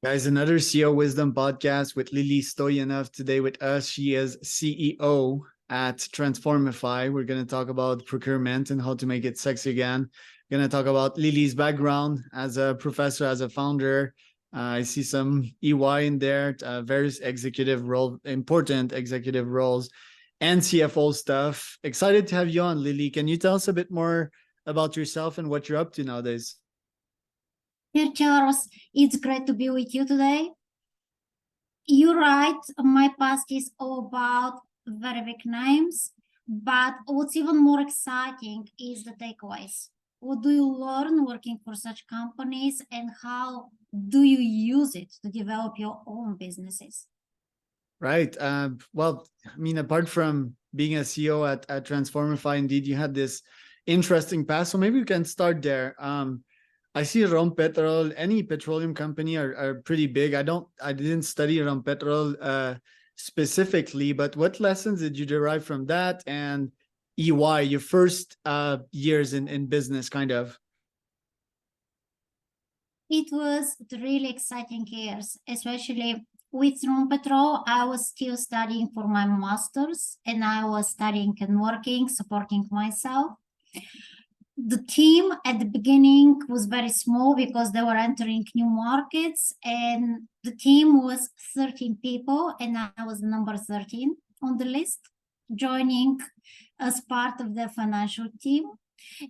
Guys, another CEO Wisdom podcast with Lilia Stoyanov today with us. She is CEO at Transformify. We're going to talk about procurement and how to make it sexy again. We're going to talk about Lily's background as a professor, as a founder. I see some EY in there, various executive roles, important executive roles, and CFO stuff. Excited to have you on, Lily. Can you tell us a bit more about yourself and what you're up to nowadays? Dear Charles, it's great to be with you today. You're right, my past is all about very big names, but what's even more exciting is the takeaways. What do you learn working for such companies, and how do you use it to develop your own businesses? Right. Well, I mean, apart from being a CEO at Transformify, indeed, you had this interesting past. So maybe we can start there. I see Rompetrol, any petroleum company are pretty big. I didn't study Rompetrol specifically, but what lessons did you derive from that and EY, your first years in business, kind of? It was really exciting years, especially with Petrol. I was still studying for my master's, and I was studying and working, supporting myself. The team at the beginning was very small because they were entering new markets, and the team was 13 people, and I was number 13 on the list, joining as part of the financial team.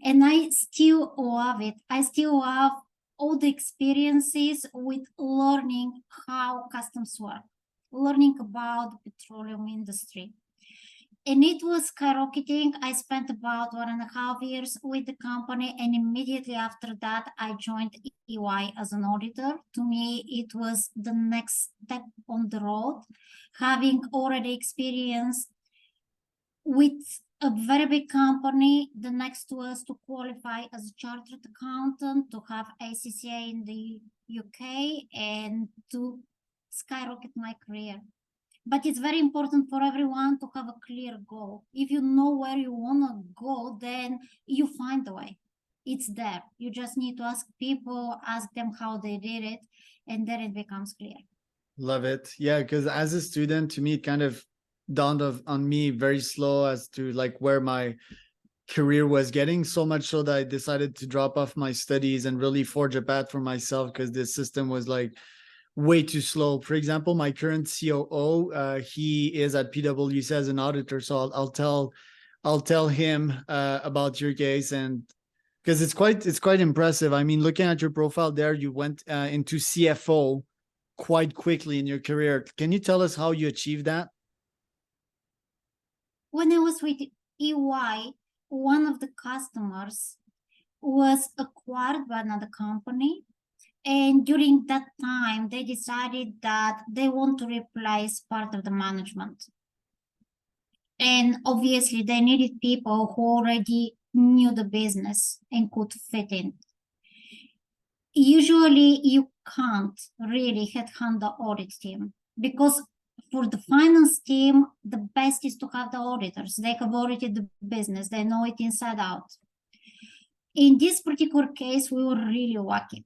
And I still love it. I still love all the experiences with learning how customs work, learning about the petroleum industry. And it was skyrocketing. I spent about 1.5 years with the company, and immediately after that, I joined EY as an auditor. To me, it was the next step on the road, having already experienced with a very big company. The next was to qualify as a chartered accountant, to have ACCA in the UK, and to skyrocket my career. But it's very important for everyone to have a clear goal. If you know where you want to go, then you find a way. It's there. You just need to ask people, ask them how they did it, and then it becomes clear. Love it. Yeah, because as a student, to me, it kind of dawned on me very slow as to like where my career was getting, so much so that I decided to drop off my studies and really forge a path for myself because this system was like way too slow. For example, my current COO, he is at PwC as an auditor, so I'll tell him about your case, and because it's quite impressive. I mean, looking at your profile there, you went into CFO quite quickly in your career. Can you tell us how you achieved that? When I was with EY, one of the customers was acquired by another company. And during that time, they decided that they want to replace part of the management. And obviously, they needed people who already knew the business and could fit in. Usually, you can't really headhunt the audit team because for the finance team, the best is to have the auditors. They have audited the business, they know it inside out. In this particular case, we were really lucky.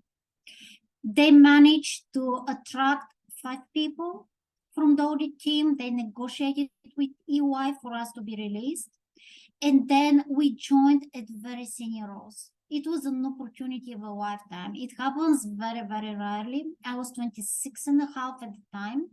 They managed to attract 5 people from the audit team. They negotiated with EY for us to be released. And then we joined at very senior roles. It was an opportunity of a lifetime. It happens very, very rarely. I was 26 and a half at the time.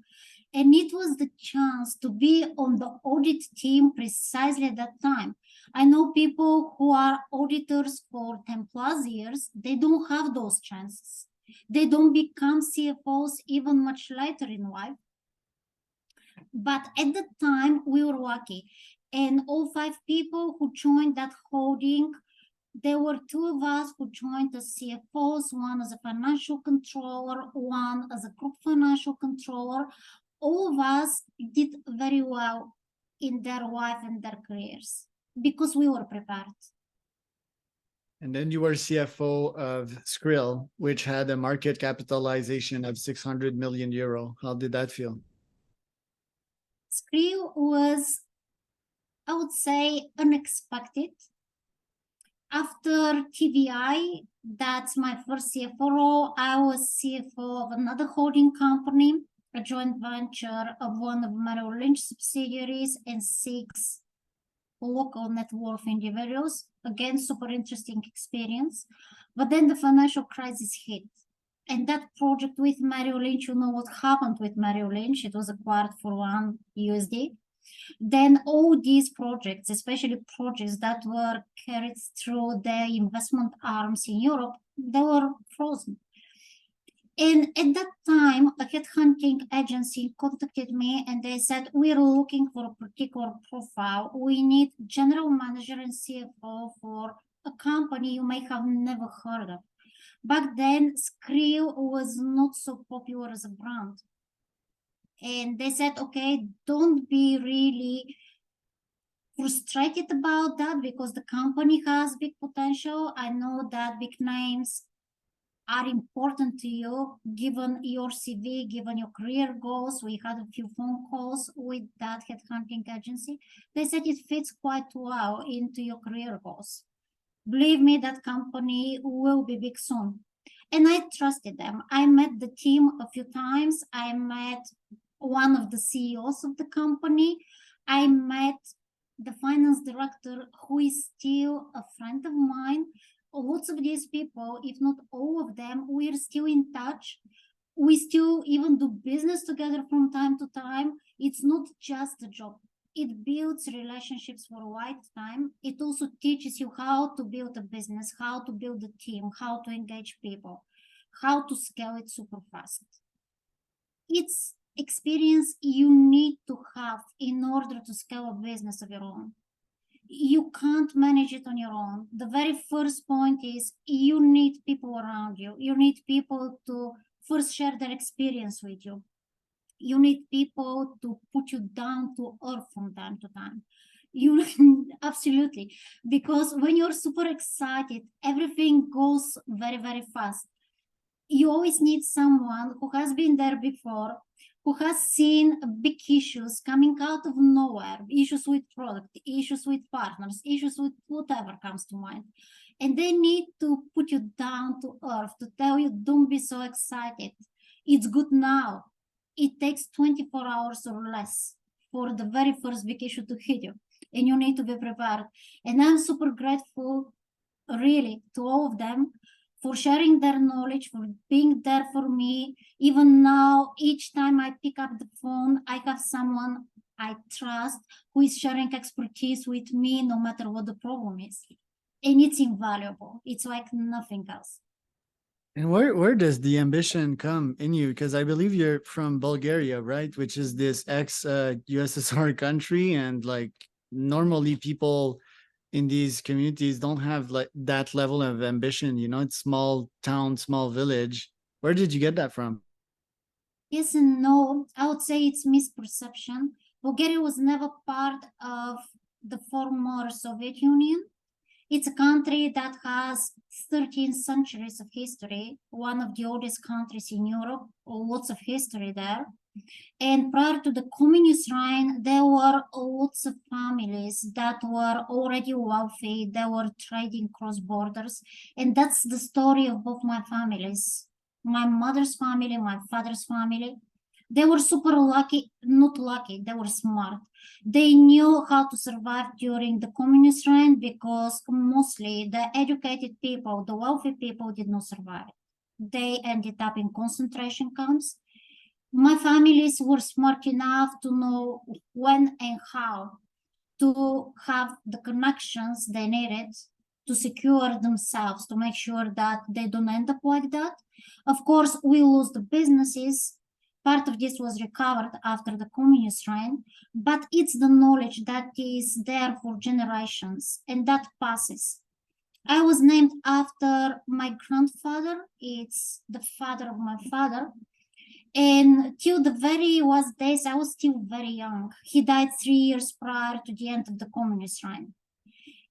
And it was the chance to be on the audit team precisely at that time. I know people who are auditors for 10 plus years, they don't have those chances. They don't become CFOs even much later in life. But at the time, we were lucky. And all 5 people who joined that holding, there were 2 of us who joined as CFOs, one as a financial controller, one as a group financial controller. All of us did very well in their life and their careers because we were prepared. And then you were CFO of Skrill, which had a market capitalization of 600 million euro. How did that feel? Skrill was, I would say, unexpected. After TVI, that's my first CFO role. I was CFO of another holding company, a joint venture of one of Merrill Lynch subsidiaries and 6 local net worth individuals. Again, super interesting experience. But then the financial crisis hit. And that project with Merrill Lynch, you know what happened with Merrill Lynch? It was acquired for $1. Then all these projects, especially projects that were carried through the investment arms in Europe, they were frozen. And at that time, a headhunting agency contacted me and they said, we're looking for a particular profile. We need general manager and CFO for a company you may have never heard of. Back then, Skrill was not so popular as a brand. And they said, okay, don't be really frustrated about that because the company has big potential. I know that big names are important to you, given your CV, given your career goals. We had a few phone calls with that headhunting agency. They said it fits quite well into your career goals. Believe me, that company will be big soon. And I trusted them. I met the team a few times. I met one of the CEOs of the company. I met the finance director, who is still a friend of mine. Lots of these people, if not all of them, we're still in touch. We still even do business together from time to time. It's not just a job. It builds relationships for a lifetime. It also teaches you how to build a business, how to build a team, how to engage people, how to scale it super fast. It's experience you need to have in order to scale a business of your own. You can't manage it on your own. The very first point is you need people around you. You need people to first share their experience with you. You need people to put you down to earth from time to time. You absolutely, because when you're super excited, everything goes very, very fast. You always need someone who has been there before, who has seen big issues coming out of nowhere, issues with product, issues with partners, issues with whatever comes to mind. And they need to put you down to earth, to tell you, don't be so excited. It's good now. It takes 24 hours or less for the very first big issue to hit you. And you need to be prepared. And I'm super grateful, really, to all of them for sharing their knowledge, for being there for me. Even now, each time I pick up the phone, I have someone I trust who is sharing expertise with me, no matter what the problem is. And it's invaluable. It's like nothing else. And where does the ambition come in you? Because I believe you're from Bulgaria, right? Which is this ex USSR country, and like normally people in these communities don't have like that level of ambition. You know, it's small town, small village. Where did you get that from? Yes and no. I would say it's misperception. Bulgaria was never part of the former Soviet Union. It's a country that has 13 centuries of history, one of the oldest countries in Europe, lots of history there. And prior to the communist reign, there were lots of families that were already wealthy, they were trading cross borders. And that's the story of both my families. My mother's family, my father's family. They were super lucky, not lucky, they were smart. They knew how to survive during the communist reign because mostly the educated people, the wealthy people did not survive. They ended up in concentration camps. My families were smart enough to know when and how to have the connections they needed to secure themselves, to make sure that they don't end up like that. Of course, we lost the businesses. Part of this was recovered after the communist reign, but it's the knowledge that is there for generations and that passes. I was named after my grandfather. It's the father of my father. And till the very last days, I was still very young. He died 3 years prior to the end of the communist reign.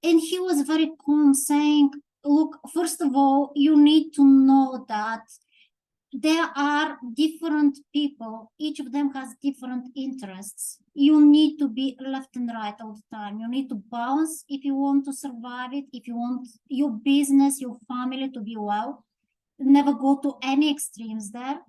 And he was very calm, saying, look, first of all, you need to know that there are different people, each of them has different interests. You need to be left and right all the time. You need to bounce if you want to survive it, if you want your business, your family to be well. Never go to any extremes there.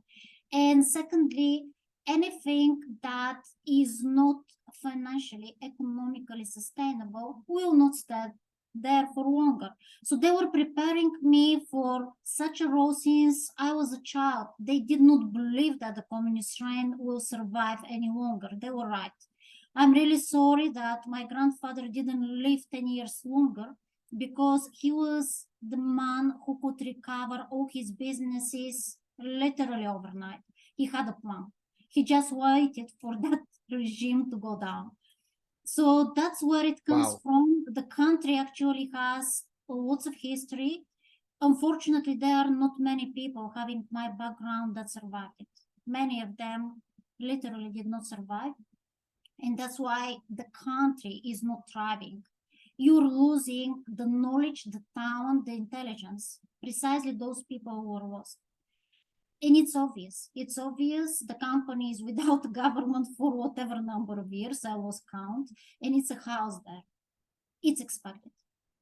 And secondly, anything that is not financially, economically sustainable will not stay there for longer. So they were preparing me for such a role since I was a child. They did not believe that the communist reign will survive any longer. They were right. I'm really sorry that my grandfather didn't live 10 years longer, because he was the man who could recover all his businesses literally overnight. He had a plan. He just waited for that regime to go down. So that's where it comes Wow. from. The country actually has lots of history. Unfortunately, there are not many people having my background that survived it. Many of them literally did not survive. And that's why the country is not thriving. You're losing the knowledge, the talent, the intelligence, precisely those people who were lost. And it's obvious. It's obvious the company is without government for whatever number of years, I lost count, and it's a house there. It's expected.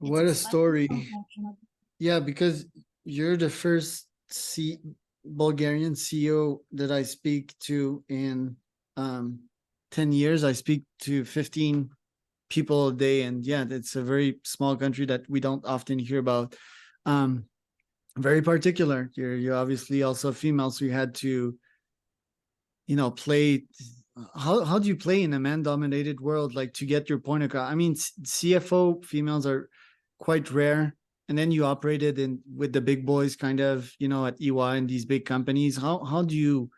It's What a expected, story. unfortunately. Yeah, because you're the first Bulgarian CEO that I speak to in 10 years. I speak to 15 people a day, and yeah, it's a very small country that we don't often hear about. Um, Very particular. You're obviously also female, so you had to, play. How do you play in a man dominated world, like, to get your point across? I mean, CFO females are quite rare, and then you operated in with the big boys, kind of, at EY and these big companies. How do you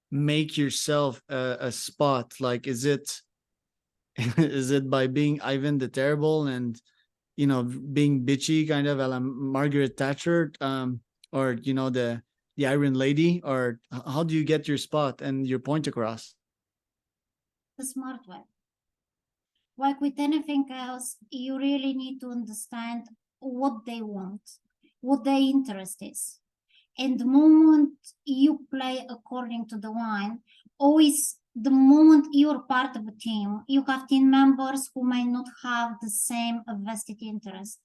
make yourself a spot? Like, is it is it by being Ivan the Terrible and, being bitchy, kind of a la Margaret Thatcher, or, the Iron Lady, or how do you get your spot and your point across? The smart way. Like with anything else, you really need to understand what they want, what their interest is. And the moment you play according to the line, always the moment you're part of a team, you have team members who may not have the same vested interest.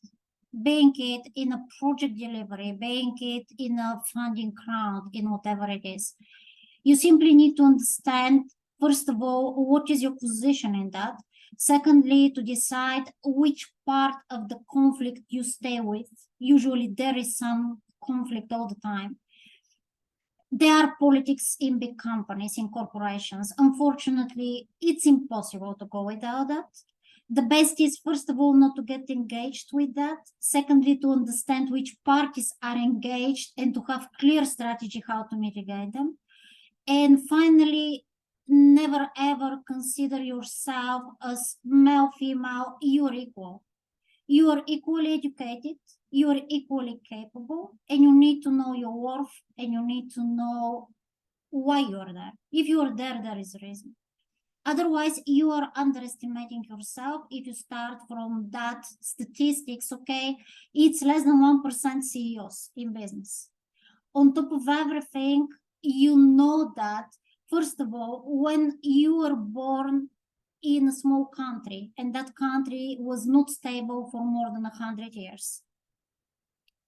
Being it in a project delivery, being it in a funding round, in whatever it is. You simply need to understand, first of all, what is your position in that. Secondly, to decide which part of the conflict you stay with. Usually there is some conflict all the time. There are politics in big companies, in corporations. Unfortunately, it's impossible to go without that. The best is, first of all, not to get engaged with that. Secondly, to understand which parties are engaged and to have clear strategy how to mitigate them. And finally, never ever consider yourself as male, female, you're equal. You are equally educated, you are equally capable, and you need to know your worth, and you need to know why you're there. If you are there, there is a reason. Otherwise, you are underestimating yourself if you start from that statistics, okay? It's less than 1% CEOs in business. On top of everything, you know that, first of all, when you were born in a small country and that country was not stable for more than 100 years,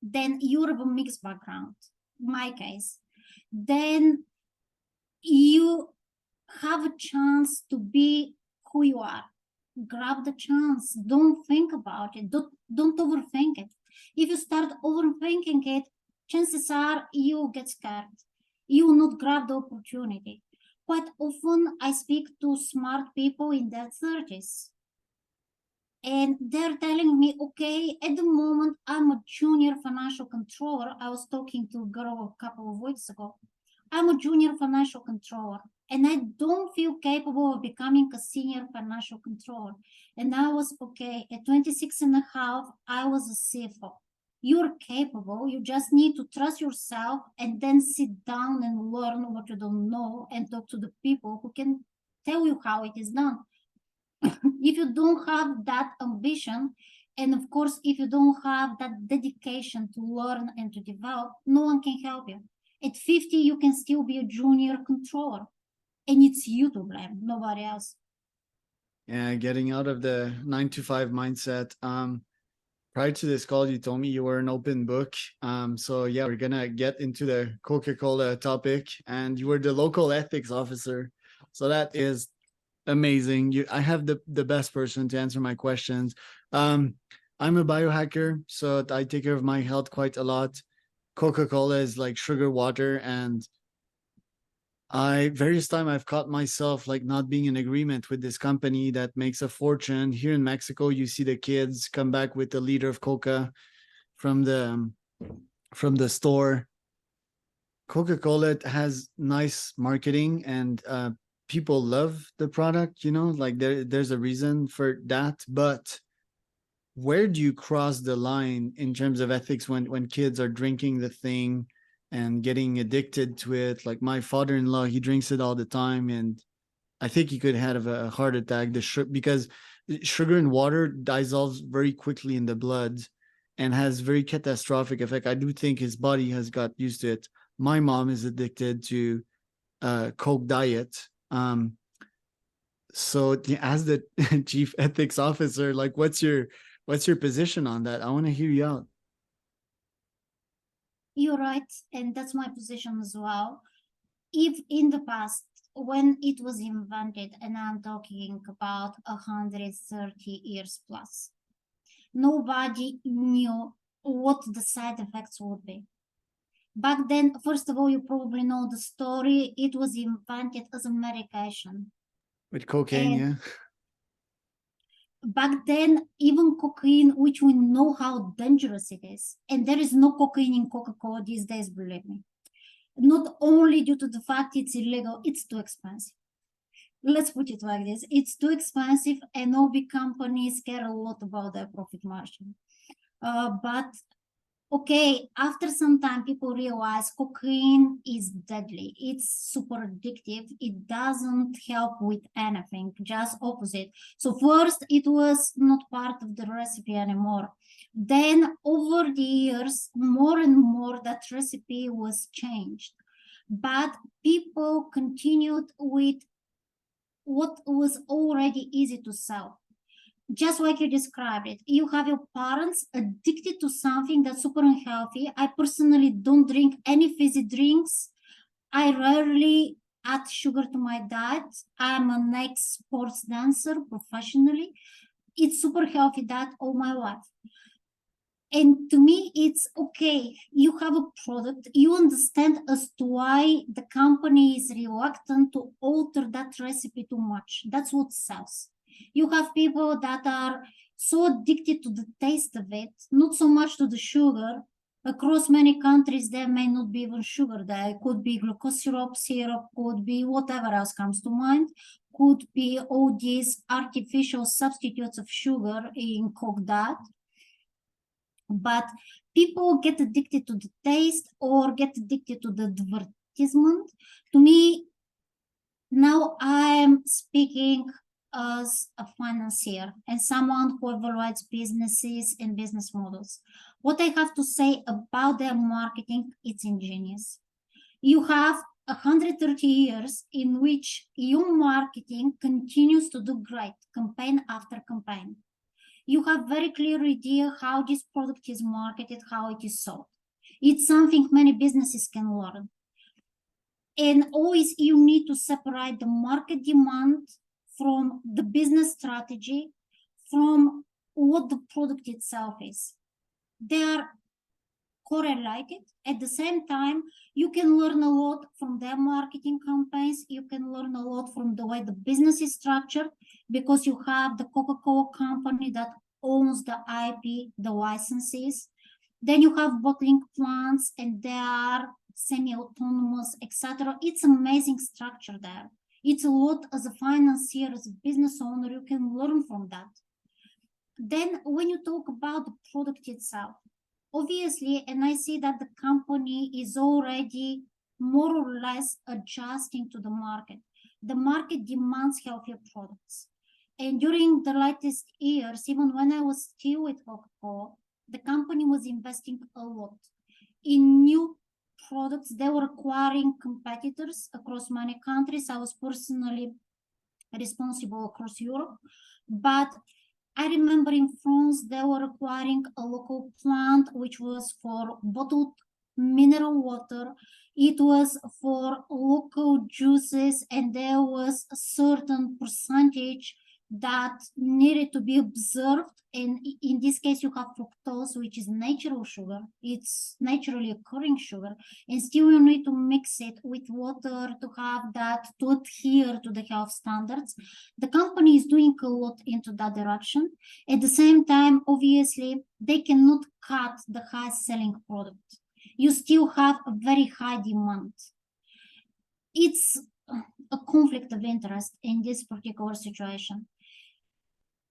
then you're of a mixed background, my case, then you have a chance to be who you are. Grab the chance. Don't think about it. Don't overthink it. If you start overthinking it, chances are you get scared. You will not grab the opportunity. Quite often, I speak to smart people in their 30s, and they're telling me, okay, at the moment, I'm a junior financial controller. I was talking to a girl a couple of weeks ago. I'm a junior financial controller, and I don't feel capable of becoming a senior financial controller. And I was, okay, at 26 and a half, I was a CFO. You're capable, you just need to trust yourself and then sit down and learn what you don't know and talk to the people who can tell you how it is done. If you don't have that ambition, and of course, if you don't have that dedication to learn and to develop, no one can help you. At 50, you can still be a junior controller. And it's you to blame, nobody else. Yeah, getting out of the 9 to 5 mindset. Prior to this call, you told me you were an open book. So yeah, we're gonna get into the Coca-Cola topic, and you were the local ethics officer. So that is amazing. I have the best person to answer my questions. I'm a biohacker, so I take care of my health quite a lot. Coca-Cola is like sugar water, and various time I've caught myself like not being in agreement with this company that makes a fortune. Here in Mexico, you see the kids come back with a liter of Coca from the store. Coca-Cola has nice marketing, and people love the product, like there's a reason for that. But where do you cross the line in terms of ethics when kids are drinking the thing and getting addicted to it? Like my father-in-law, he drinks it all the time, and I think he could have a heart attack. Because sugar and water dissolves very quickly in the blood and has very catastrophic effect. I do think his body has got used to it. My mom is addicted to Coke diet. So as the chief ethics officer, like what's your position on that? I want to hear you out. You're right, and that's my position as well. If in the past, when it was invented, and I'm talking about 130 years plus, nobody knew what the side effects would be. Back then, first of all, you probably know the story. It was invented as a medication. With cocaine, And yeah. back then, even cocaine, which we know how dangerous it is, and there is no cocaine in Coca-Cola these days, believe me. Not only due to the fact it's illegal, it's too expensive. Let's put it like this. It's too expensive, and all big companies care a lot about their profit margin. But okay, after some time, people realize cocaine is deadly. It's super addictive. It doesn't help with anything, just opposite. So first, it was not part of the recipe anymore. Then over the years, more and more that recipe was changed. But people continued with what was already easy to sell. Just like you described it, you have your parents addicted to something that's super unhealthy. I personally don't drink any fizzy drinks. I rarely add sugar to my diet. I'm an ex-sports dancer professionally. It's super healthy diet all my life. And to me, it's okay. You have a product, you understand as to why the company is reluctant to alter that recipe too much. That's what sells. You have people that are so addicted to the taste of it, not so much to the sugar. Across many countries, there may not be even sugar there. It could be glucose syrup, could be whatever else comes to mind, could be all these artificial substitutes of sugar in Coke diet. But people get addicted to the taste or get addicted to the advertisement. To me, now I am speaking as a financier and someone who evaluates businesses and business models. What I have to say about their marketing, it's ingenious. You have 130 years in which your marketing continues to do great, campaign after campaign. You have very clear idea how this product is marketed, how it is sold. It's something many businesses can learn. And always you need to separate the market demand from the business strategy, from what the product itself is. They are correlated. At the same time, you can learn a lot from their marketing campaigns. You can learn a lot from the way the business is structured, because you have the Coca-Cola company that owns the IP, the licenses. Then you have bottling plants, and they are semi-autonomous, etc. It's amazing structure there. It's a lot as a financier, as a business owner, you can learn from that. Then when you talk about the product itself, obviously, and I see that the company is already more or less adjusting to the market. The market demands healthier products. And during the latest years, even when I was still with Coca-Cola, the company was investing a lot in new products. They were acquiring competitors across many countries. I was personally responsible across Europe, but I remember in France, they were acquiring a local plant which was for bottled mineral water. It was for local juices, and there was a certain percentage that needed to be observed. And in this case, you have fructose, which is natural sugar. It's naturally occurring sugar. And still you need to mix it with water to have that, to adhere to the health standards. The company is doing a lot into that direction. At the same time, obviously, they cannot cut the highest selling product. You still have a very high demand. It's a conflict of interest in this particular situation.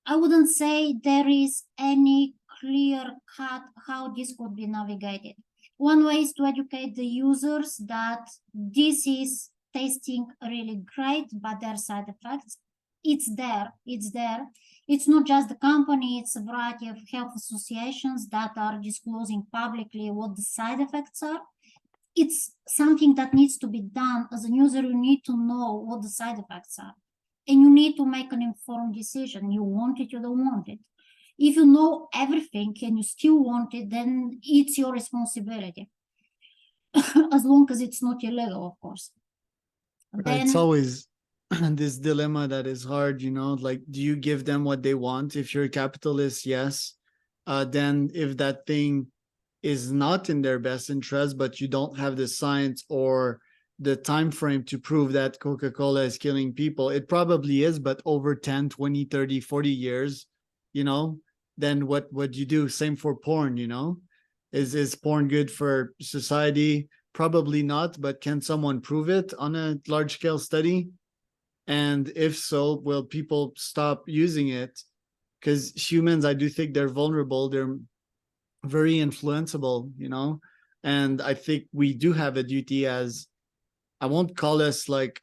I wouldn't say there is any clear cut how this could be navigated. One way is to educate the users that this is tasting really great, but there are side effects. It's there. It's not just the company, it's a variety of health associations that are disclosing publicly what the side effects are. It's something that needs to be done. As a user, you need to know what the side effects are. And you need to make an informed decision. You want it, you don't want it. If you know everything and you still want it, then it's your responsibility. As long as it's not illegal, of course. Right. It's always this dilemma that is hard, like, do you give them what they want? If you're a capitalist, yes. Then if that thing is not in their best interest, but you don't have the science or the time frame to prove that Coca-Cola is killing people, it probably is, but over 10, 20, 30, 40 years, then what you do? Same for porn, is porn good for society? Probably not, but can someone prove it on a large scale study? And if so, will people stop using it? Because humans, I do think they're vulnerable. They're very influenceable, and I think we do have a duty as, I won't call us like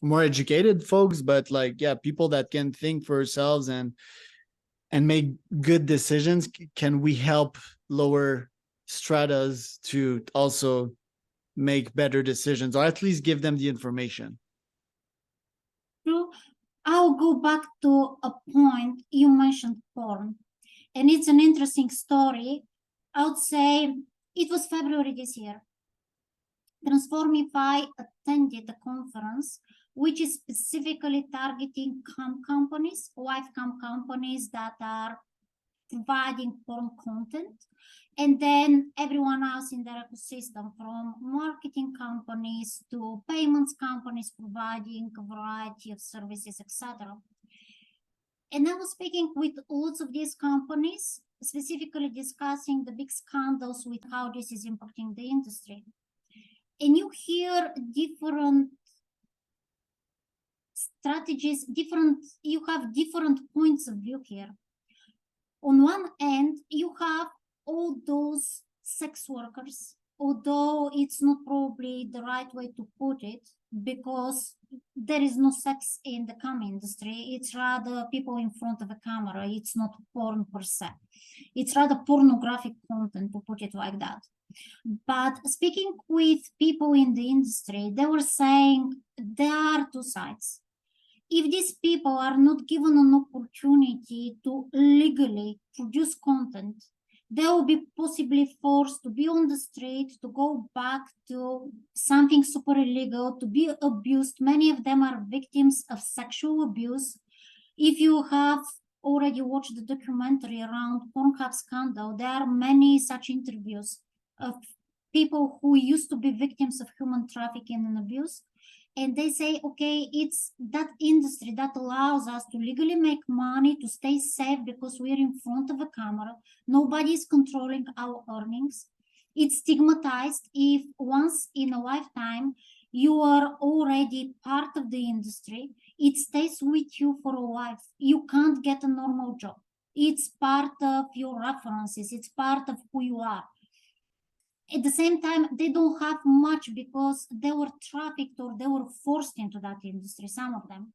more educated folks, but like, yeah, people that can think for ourselves and make good decisions. Can we help lower stratas to also make better decisions, or at least give them the information? True. I'll go back to a point you mentioned, porn, and it's an interesting story. I would say it was February this year. Transformify attended a conference which is specifically targeting cam companies, wife cam companies that are providing porn content, and then everyone else in their ecosystem, from marketing companies to payments companies providing a variety of services, etc. And I was speaking with lots of these companies, specifically discussing the big scandals with how this is impacting the industry. And you hear different strategies, you have different points of view here. On one end, you have all those sex workers, although it's not probably the right way to put it, because there is no sex in the cam industry. It's rather people in front of a camera. It's not porn per se. It's rather pornographic content, to put it like that. But speaking with people in the industry, they were saying there are two sides. If these people are not given an opportunity to legally produce content, they will be possibly forced to be on the street, to go back to something super illegal, to be abused. Many of them are victims of sexual abuse. If you have already watched the documentary around Pornhub scandal, there are many such interviews of people who used to be victims of human trafficking and abuse. And they say, okay, it's that industry that allows us to legally make money, to stay safe because we're in front of a camera. Nobody is controlling our earnings. It's stigmatized if once in a lifetime you are already part of the industry. It stays with you for a life. You can't get a normal job. It's part of your references. It's part of who you are. At the same time, they don't have much because they were trafficked or they were forced into that industry, some of them.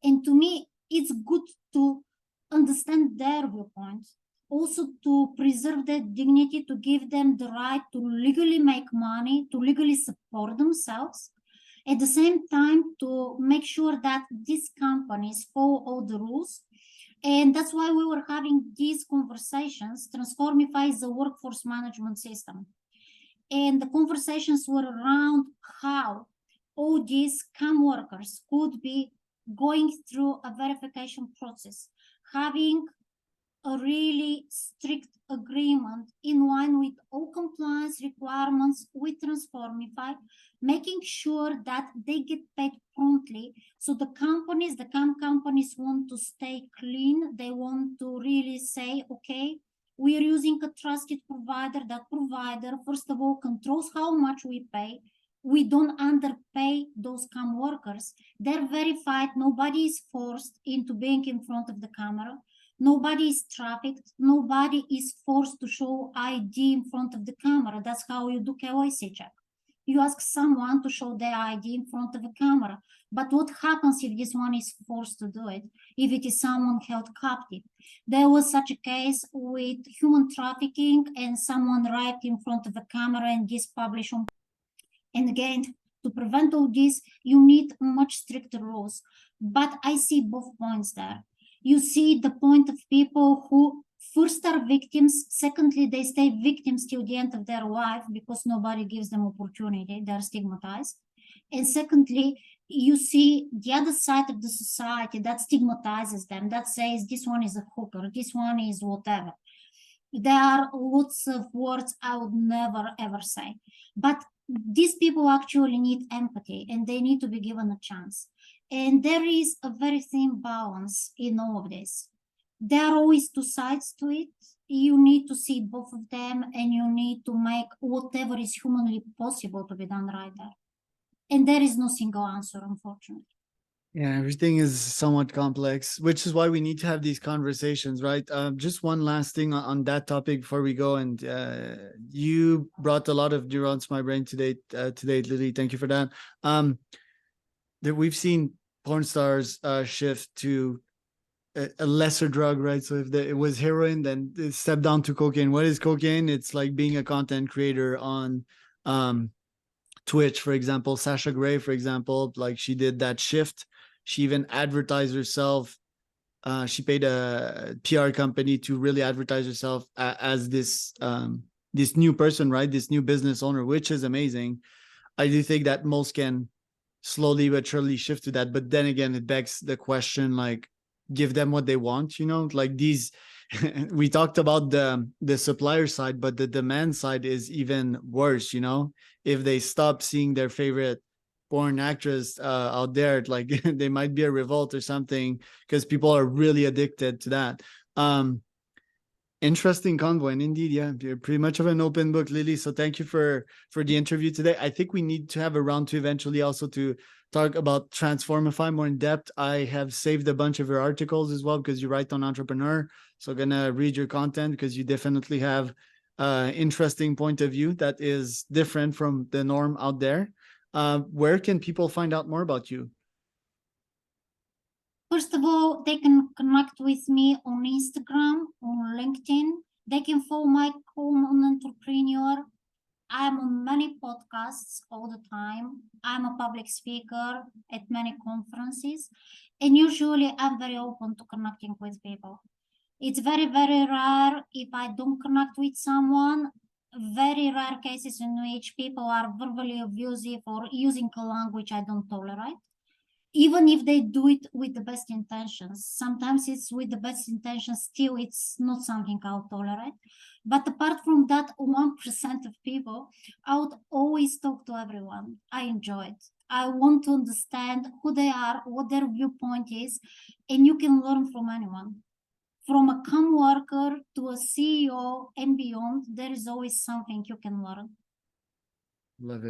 And to me, it's good to understand their viewpoint. also to preserve their dignity, to give them the right to legally make money, to legally support themselves. At the same time, to make sure that these companies follow all the rules. And that's why we were having these conversations. Transformify is a workforce management system. And the conversations were around how all these CAM workers could be going through a verification process, having a really strict agreement in line with all compliance requirements with Transformify, making sure that they get paid promptly. So the CAM companies want to stay clean. They want to really say, okay, we are using a trusted provider. That provider, first of all, controls how much we pay. We don't underpay those CAM workers. They're verified. Nobody is forced into being in front of the camera. Nobody is trafficked. Nobody is forced to show ID in front of the camera. That's how you do KYC check. You ask someone to show their ID in front of a camera. But what happens if this one is forced to do it? If it is someone held captive? There was such a case with human trafficking, and someone arrived in front of a camera and this published on. And again, to prevent all this, you need much stricter rules. But I see both points there. You see the point of people who first are victims, secondly, they stay victims till the end of their life because nobody gives them opportunity, they're stigmatized. And secondly, you see the other side of the society that stigmatizes them, that says this one is a hooker, this one is whatever. There are lots of words I would never ever say. But these people actually need empathy and they need to be given a chance. And there is a very thin balance in all of this. There are always two sides to it. You need to see both of them and you need to make whatever is humanly possible to be done right there. And there is no single answer, unfortunately. Yeah, everything is somewhat complex, which is why we need to have these conversations, right? Just one last thing on that topic before we go. And you brought a lot of neurons to my brain today, Lily. Thank you for that. That we've seen porn stars shift to a lesser drug, right? So if it was heroin, then it stepped down to cocaine. What is cocaine? It's like being a content creator on Twitch, for example. Sasha Grey, for example, like she did that shift. She even advertised herself. She paid a PR company to really advertise herself as this new person, right? This new business owner, which is amazing. I do think that most can slowly but surely shift to that. But then again, it begs the question, like, give them what they want, like these. We talked about the supplier side, but the demand side is even worse. If they stop seeing their favorite porn actress out there, like they might be a revolt or something, because people are really addicted to that. Interesting convo, and indeed, yeah, you're pretty much of an open book, Lily. So thank you for the interview today. I think we need to have a round two eventually, also to talk about Transformify more in depth. I have saved a bunch of your articles as well because you write on entrepreneur. So I'm gonna read your content because you definitely have interesting point of view that is different from the norm out there. Where can people find out more about you? First of all, they can connect with me on Instagram, on LinkedIn. They can follow my Common Entrepreneur. I'm on many podcasts all the time. I'm a public speaker at many conferences. And usually I'm very open to connecting with people. It's very, very rare if I don't connect with someone. Very rare cases in which people are verbally abusive or using a language I don't tolerate. Even if they do it with the best intentions, sometimes it's with the best intentions, still it's not something I'll tolerate. But apart from that 1% of people, I would always talk to everyone. I enjoy it. I want to understand who they are, what their viewpoint is, and you can learn from anyone. From a CAM worker to a CEO and beyond, there is always something you can learn. Love it.